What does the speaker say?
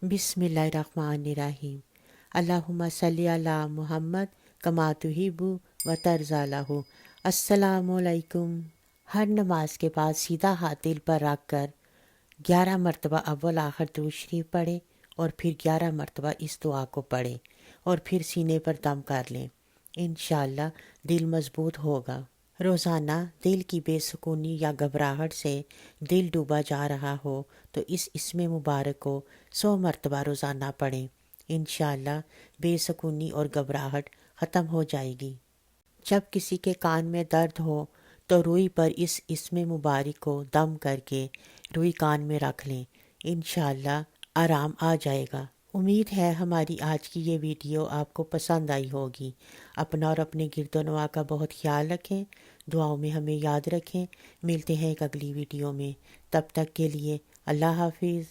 बिस्मिल्लाहिर्रहमानिर्रहीम। अल्लाहुम्मा सल्ली अला मुहम्मद कमा तुहिब्बु व तर्ज़ालहु। अस्सलामुअलैकुम। हर नमाज के बाद सीधा हाथ दिल पर रख कर 11 मरतबा अव्वल आखिर दुरूद शरीफ पढ़ें और फिर 11 मरतबा इस दुआ को पढ़ें और फिर सीने पर दम कर लें। इंशाअल्लाह दिल मजबूत होगा। रोज़ाना दिल की बेसुकूनी या घबराहट से दिल डूबा जा रहा हो तो इस इसमें मुबारक को 100 मरतबा रोज़ाना पढ़ें। इंशाअल्लाह बेसुकूनी और घबराहट ख़त्म हो जाएगी। जब किसी के कान में दर्द हो तो रुई पर इस इसमें मुबारक को दम करके रुई कान में रख लें। इंशाअल्लाह आराम आ जाएगा। उम्मीद है हमारी आज की ये वीडियो आपको पसंद आई होगी। अपना और अपने गिरदोनवा का बहुत ख्याल रखें। दुआओं में हमें याद रखें। मिलते हैं एक अगली वीडियो में। तब तक के लिए अल्लाह हाफिज़।